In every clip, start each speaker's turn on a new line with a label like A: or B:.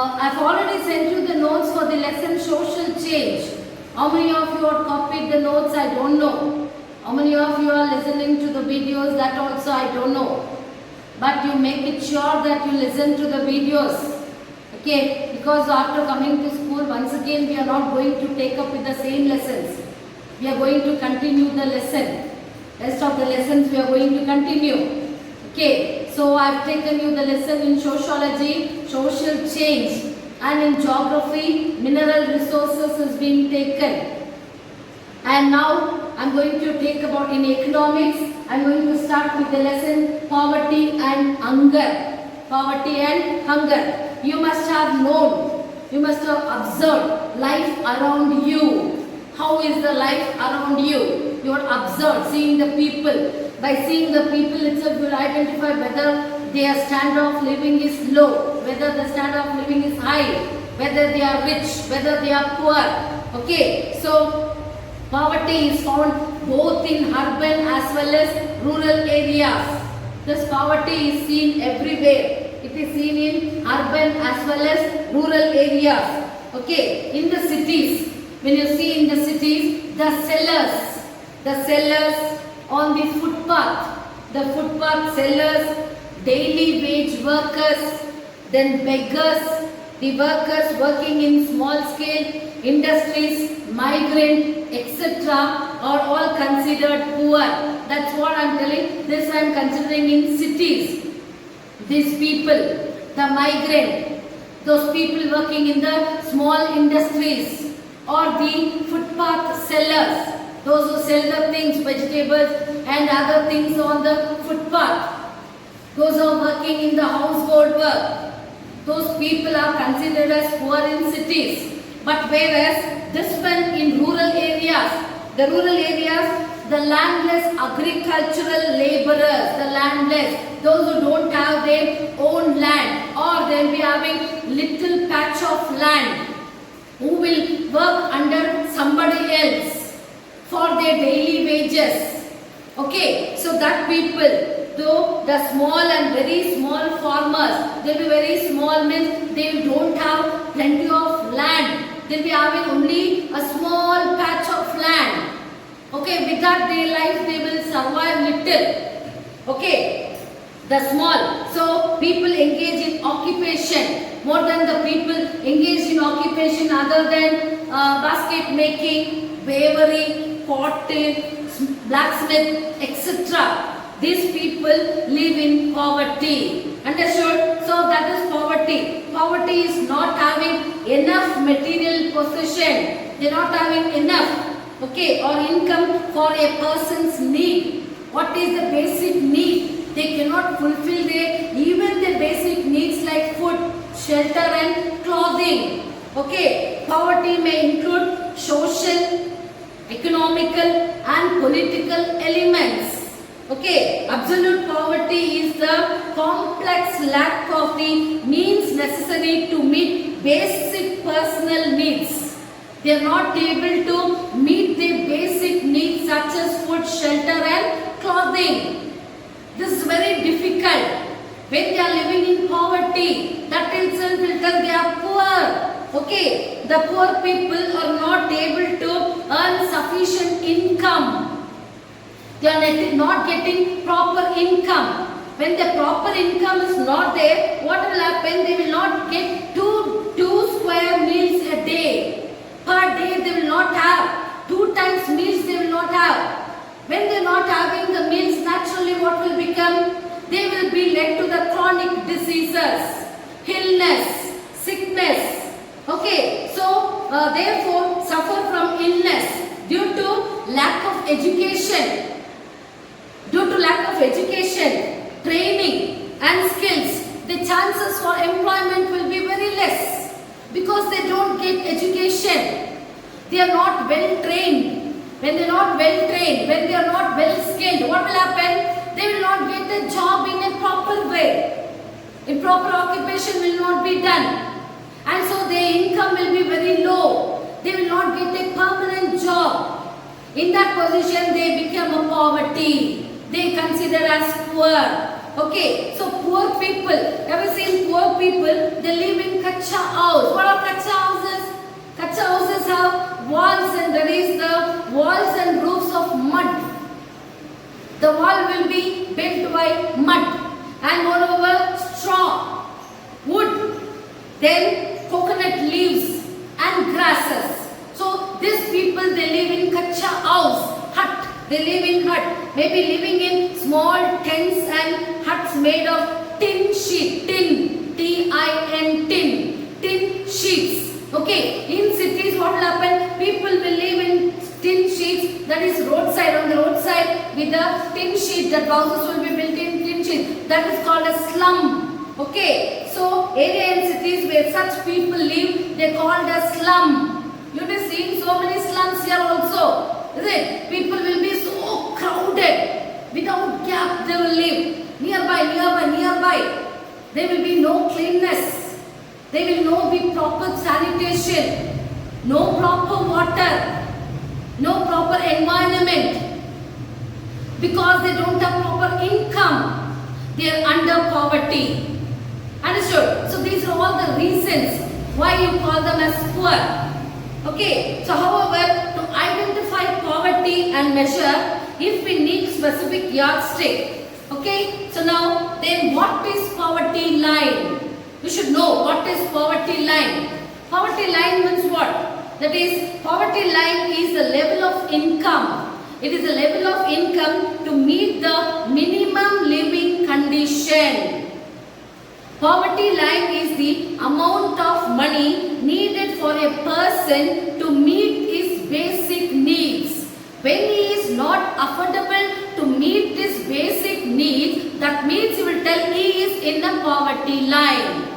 A: I've already sent you the notes for the lesson social change. How many of you have copied the notes? I don't know. How many of you are listening to the videos? That also I don't know. But you make it sure that you listen to the videos. Okay, because after coming to school, once again we are not going to take up with the same lessons. We are going to continue the lesson. Rest of the lessons we are going to continue. Okay, so I have taken you the lesson in sociology, social change, and in geography, mineral resources is being taken. And now I am going to take about in economics, I am going to start with the lesson poverty and hunger. Poverty and hunger. You must have known, you must have observed life around you. How is the life around you? You are observed, seeing the people. By seeing the people itself, you will identify whether their standard of living is low, whether the standard of living is high, whether they are rich, whether they are poor. Okay, so poverty is found both in urban as well as rural areas. This poverty is seen everywhere. It is seen in urban as well as rural areas. Okay, in the cities, when you see in the cities, the sellers on the footpath sellers, daily wage workers, then beggars, the workers working in small scale industries, migrant, etc. are all considered poor. That's what I am telling. This I am considering in cities. These people, the migrant, those people working in the small industries, or the footpath sellers, those who sell the things, vegetables and other things on the footpath, those who are working in the household work, those people are considered as poor in cities. But whereas this one in rural areas, the landless agricultural laborers, the landless, those who don't have their own land, or they'll be having little patch of land, who will work under somebody else for their daily wages. Okay, so that people, though the small and very small farmers, they'll be very small, means they don't have plenty of land. They'll be having only a small patch of land. Okay, with that their life they will survive little. Okay, the small. So people engage in occupation more than the people engaged in occupation other than basket making, weaving, pottery, blacksmith, etc. These people live in poverty. Understood? So that is poverty. Poverty is not having enough material possession. They are not having enough, okay, or income for a person's need. What is the basic need? They cannot fulfill even their basic needs like food, shelter and clothing. Okay, poverty may include social, economical and political elements. Okay, absolute poverty is the complex lack of the means necessary to meet basic personal needs. They are not able to meet their basic needs such as food, shelter and clothing. This is very difficult. When they are living in poverty, that itself will tell they are poor. Okay, the poor people are not able to earn sufficient income. They are not getting proper income. When the proper income is not there, what will happen? They will not get two square meals a day. Per day they will not have. 2 times meals they will not have. When they are not having the meals, naturally what will become? They will be led to the chronic diseases, illness, sickness. Okay, so therefore suffer from illness due to lack of education. Due to lack of education, training and skills, the chances for employment will be very less because they don't get education. They are not well trained. When they are not well trained, when they are not well skilled, what will happen? They will not get a job in a proper way. Improper occupation will not be done. And so their income will be very low. They will not get a permanent job. In that position, they become a poverty. They consider as poor. Okay, so poor people, ever seen poor people? They live in kacha house. What are kacha houses? Kacha houses have walls and there is the walls and roofs of mud. The wall will be built by mud and moreover straw, wood, then coconut leaves and grasses. So these people, they live in kacha house, hut. They live in hut, maybe living in small tents and huts made of tin sheet, tin, T-I-N, tin sheets. Okay, in cities what will happen? People will live in tin sheets, that is roadside, on the roadside with the tin sheet, that houses will be built in tin sheet. That is called a slum. Okay, so area in cities where such people live, they called a slum. You have seen so many slums here also. Is it? People will be so crowded. Without gap they will live. Nearby. There will be no cleanness. There will no be proper sanitation. No proper water. No proper environment. Because they don't have proper income. They are under poverty. Understood? So these are all the reasons why you call them as poor. Okay, so however, to identify poverty and measure, if we need specific yardstick, okay, so now then what is poverty line? You should know what is poverty line. Poverty line means what? That is, poverty line is the level of income. It is the level of income to meet the minimum living condition. Poverty line is the amount of money needed for a person to meet his basic needs. When he is not affordable to meet his basic needs, that means he will tell he is in the poverty line.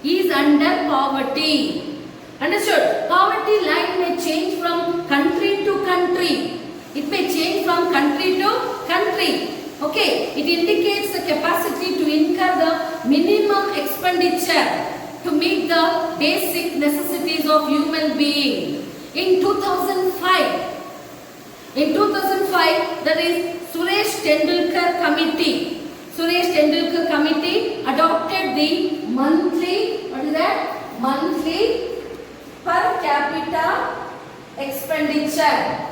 A: He is under poverty. Understood? Poverty line may change from country to country. It may change from country to country. Okay, it indicates the capacity to incur the minimum expenditure to meet the basic necessities of human being. In 2005, that is Suresh Tendulkar Committee. Suresh Tendulkar Committee adopted the monthly, what is that? Monthly per capita expenditure.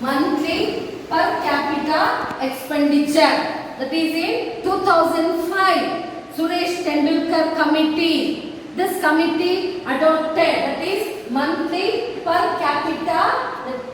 A: Monthly per capita expenditure. That is in 2005. Suresh Tendulkar Committee. This committee adopted, that is monthly per capita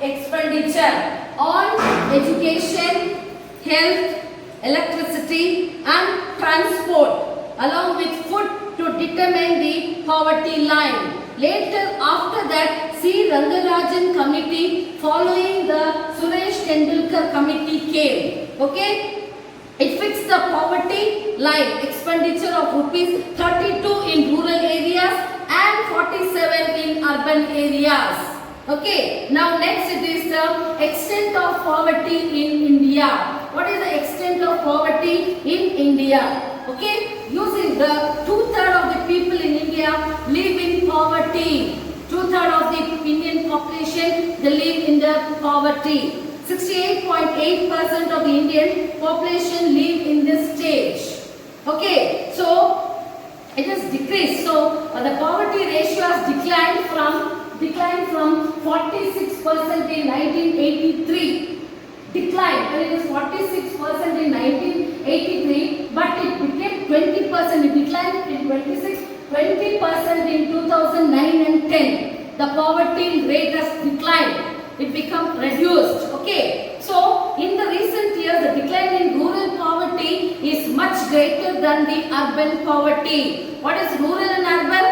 A: expenditure on education, health, electricity and transport along with food to determine the poverty line. Later after that, C. Rangarajan Committee following the Suresh Tendulkar Committee came. Okay? It fixed the poverty line expenditure of rupees 32 in rural areas and 47 in urban areas. Okay, now next it is the extent of poverty in India. What is the extent of poverty in India? Okay, using the 2/3 of the people in India live in poverty. 2/3 of the Indian population, they live in the poverty. 68.8% of the Indian population live in this stage. Okay, so it has decreased. So the poverty ratio has declined from 46% in 1983. Declined, when it was 46% in 1983, but it became 20%. It declined in 20% in 2009 and 10. The poverty rate has declined. It become reduced. Okay, so in the recent years, the decline in rural poverty is much greater than the urban poverty. What is rural and urban?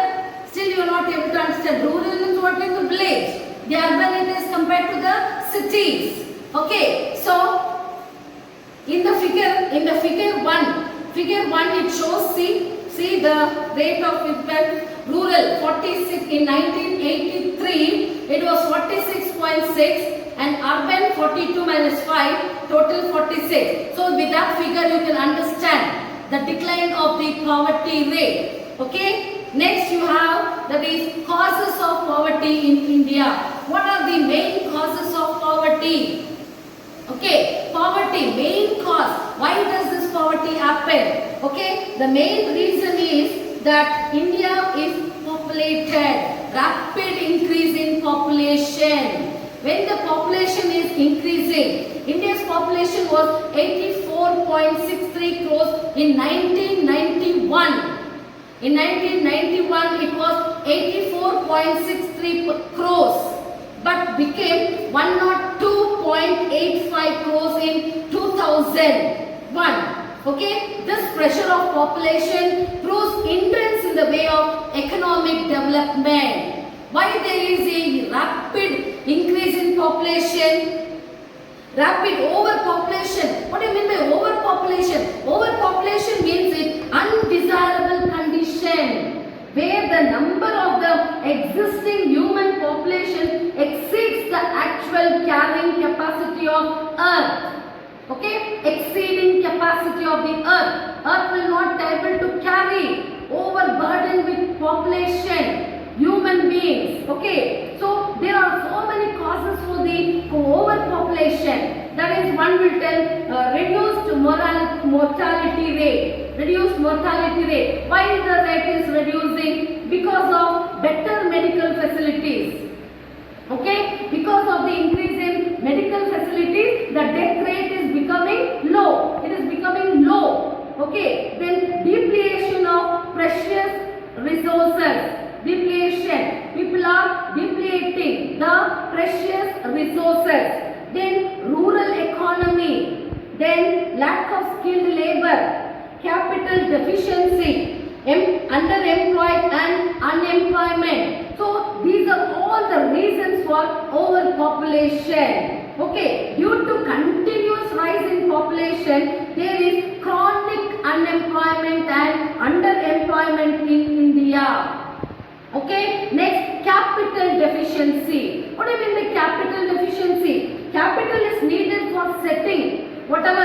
A: Still you are not able to understand. Rural means what is the village. The urban it is compared to the cities. Okay, so in the figure 1 it shows, see the rate of infant rural 46 in 1983 it was 46.6 and urban 42 minus 5 total 46. So with that figure you can understand the decline of the poverty rate. Okay, next you have that is causes of poverty in India. What are the main causes of poverty? Okay, poverty main cause. Why does this poverty happen? Okay, the main reason is that India is populated, rapid increase in population. When the population is increasing, India's population was 84.63 crores in 1991. In 1991, it was 84.63 crores, but became 102.85 crores in 2001. Okay, this pressure of population proves hindrance in the way of economic development. Why there is a rapid increase in population? Rapid overpopulation. What do you mean by overpopulation? Overpopulation means an undesirable condition where the number of the existing human population exceeds the actual carrying capacity of earth. Okay, exceeding capacity of the earth. Earth will not be able to carry, overburdened with population, human beings. Okay, so there are so many causes for the overpopulation. That is, one will tell reduced mortality rate. Reduced mortality rate. Why the rate is reducing? Because of better medical facilities. Okay, because of the increase in medical facilities, the death rate is becoming low. It is becoming low. Okay, then depletion of precious resources. Depletion. People are depleting the precious resources. Then rural economy. Then lack of skilled labor. Capital deficiency. Underemployed and unemployment. So these are all the reasons for overpopulation. Okay, due to continuous rise in population, there is chronic unemployment and underemployment in India. Okay, next, capital deficiency. What do you mean by capital deficiency? Capital is needed for setting whatever.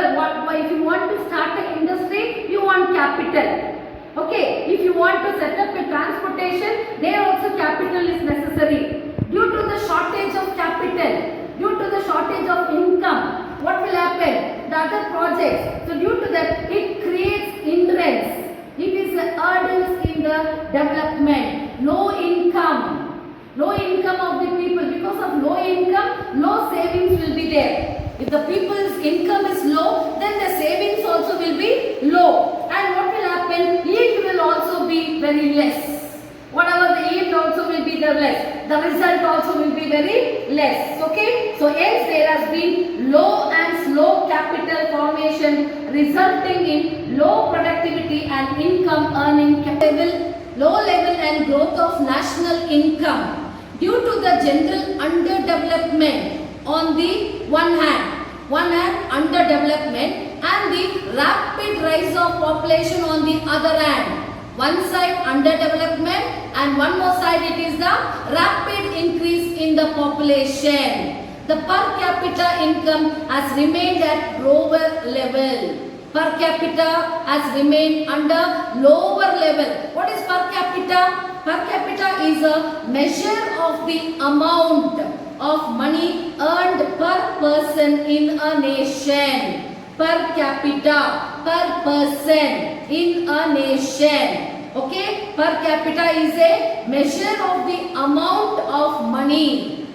A: If you want to start an industry, you want capital. Okay, if you want to set up a transportation, there also capital is necessary. Due to the shortage of capital, due to the shortage of income, what will happen? The other projects. So due to that, it creates hindrance. It is hurdles in the development. Low income. Low income of the people. Because of low income, low savings will be there. If the people's income is low, then the savings also will be low. And what will happen? Yield will also be very less. Whatever the yield also will be the less. The result also will be very less. Okay? So hence there has been low and slow capital formation resulting in low productivity and income earning level, low level and growth of national income due to the general underdevelopment on the one hand underdevelopment and the rapid rise of population on the other hand. One side underdevelopment and one more side it is the rapid increase in the population. The per capita income has remained at lower level. Per capita has remained under lower level. What is per capita? Per capita is a measure of the amount of money earned per person in a nation. Per capita, per person in a nation. Okay, per capita is a measure of the amount of money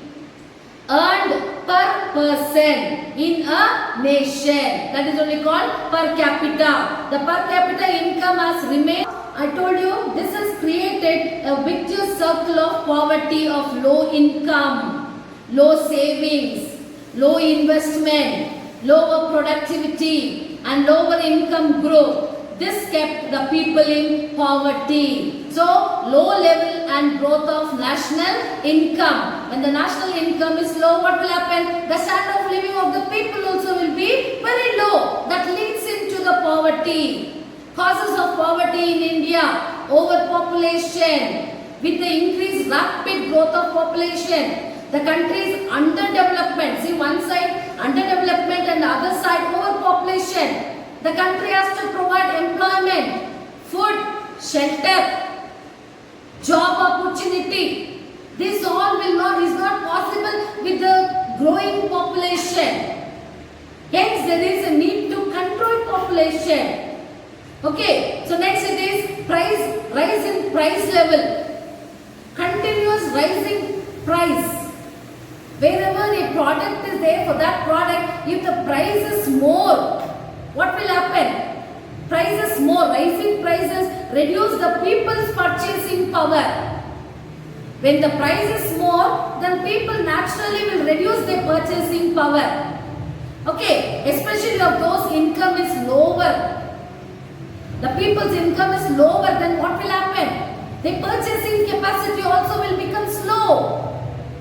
A: earned per person in a nation. That is only called per capita. The per capita income has remained. I told you this has created a vicious circle of poverty of low income, low savings, low investment, lower productivity and lower income growth. This kept the people in poverty. So, low level and growth of national income. When the national income is low, what will happen? The standard of living of the people also will be very low. That leads into the poverty. Causes of poverty in India: overpopulation. With the increased rapid growth of population, the country is underdevelopment. See, one side underdevelopment and the other side overpopulation. The country has to provide employment, food, shelter, job opportunity. This all is not possible with the growing population. Hence, there is a need to control population. Okay, so next it is rise in price level. Continuous rising price. Wherever a product is there, for that product, if the price is more, what will happen? Prices more, rising prices reduce the people's purchasing power. When the price is more, then people naturally will reduce their purchasing power. Okay, especially if those income is lower. The people's income is lower, then what will happen? Their purchasing capacity also will become slow.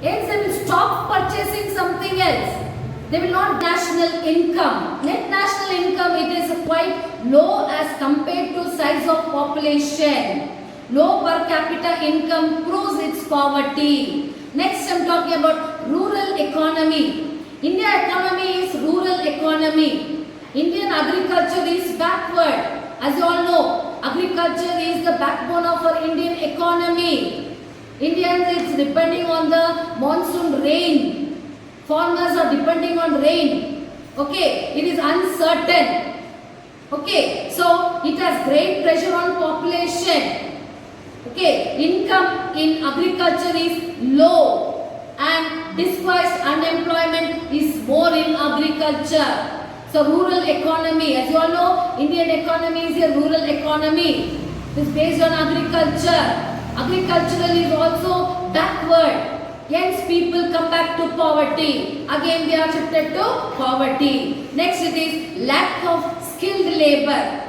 A: Hence, they will stop purchasing something else. They will not national income. Net national income, it is quite low as compared to size of population. Low per capita income proves its poverty. Next, I am talking about rural economy. India economy is rural economy. Indian agriculture is backward. As you all know, agriculture is the backbone of our Indian economy. Indians is depending on the monsoon rain. Farmers are depending on rain. Okay, it is uncertain. Okay, so it has great pressure on population. Okay, income in agriculture is low and disguised unemployment is more in agriculture. So rural economy, as you all know, Indian economy is a rural economy. It is based on agriculture. Agricultural is also backward. Hence people come back to poverty. Again they are shifted to poverty. Next it is lack of skilled labor.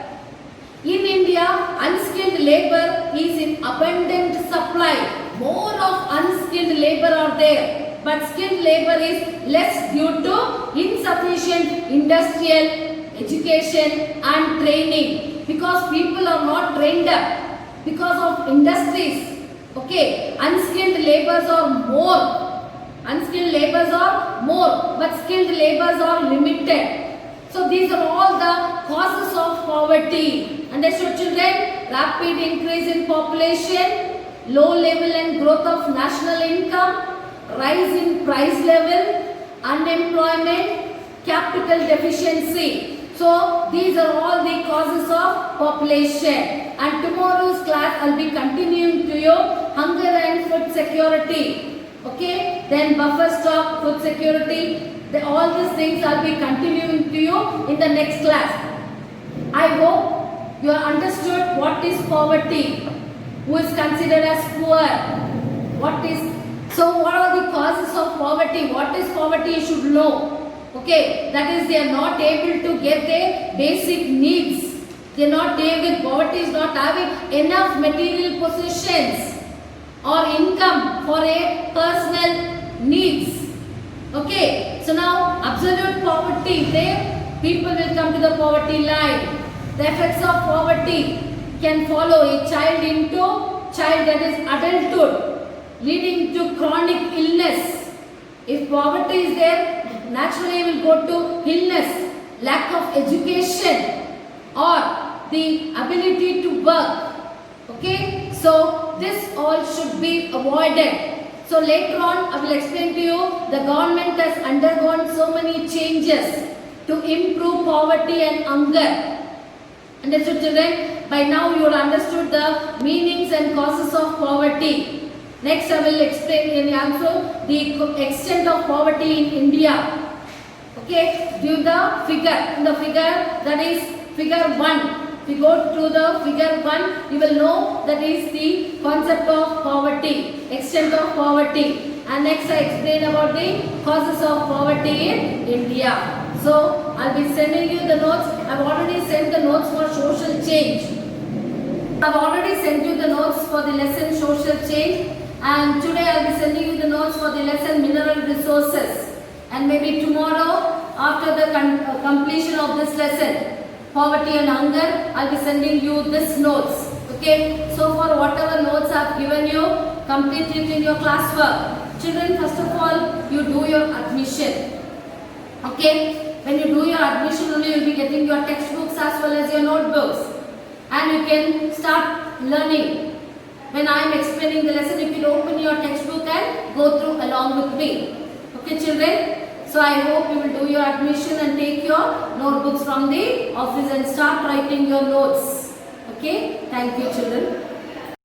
A: In India, unskilled labor is in abundant supply. More of unskilled labor are there. But skilled labor is less due to insufficient industrial education and training. Because people are not trained up. Because of industries. Okay, unskilled laborers are more. Unskilled laborers are more, but skilled laborers are limited. So these are all the causes of poverty. Understood, children? Rapid increase in population, low level and growth of national income, rise in price level, unemployment, capital deficiency. So these are all the causes of population. And tomorrow's class I'll be continuing to you hunger and food security. Okay, then buffer stock, food security, all these things I'll be continuing to you in the next class. I hope you have understood what is poverty, who is considered as poor, what are the causes of poverty, what is poverty you should know. Okay, that is they are not able to get their basic needs. They are not able, poverty is not having enough material possessions or income for a personal needs. Okay, so now absolute poverty, there people will come to the poverty line. The effects of poverty can follow a child into child, that is adulthood, leading to chronic illness. If poverty is there, naturally will go to illness, lack of education or the ability to work. Okay, so this all should be avoided. So later on I will explain to you the government has undergone so many changes to improve poverty and hunger. Understood, children? By now you have understood the meanings and causes of poverty. Next I will explain and also the extent of poverty in India. Okay, give the figure. In the figure, that is figure 1. If you go to the figure 1, you will know that is the concept of poverty, extent of poverty. And next I explain about the causes of poverty in India. So I will be sending you the notes. I have already sent the notes for social change. I have already sent you the notes for the lesson social change. And today I will be sending you the notes for the lesson mineral resources. And maybe tomorrow, after the completion of this lesson, poverty and hunger, I will be sending you this notes. Okay, so for whatever notes I have given you, complete it in your classwork. Children, first of all, you do your admission. Okay, when you do your admission only, you will be getting your textbooks as well as your notebooks. And you can start learning. When I am explaining the lesson, you can open your textbook and go through along with me. Okay, children. So I hope you will do your admission and take your notebooks from the office and start writing your notes. Okay, thank you children.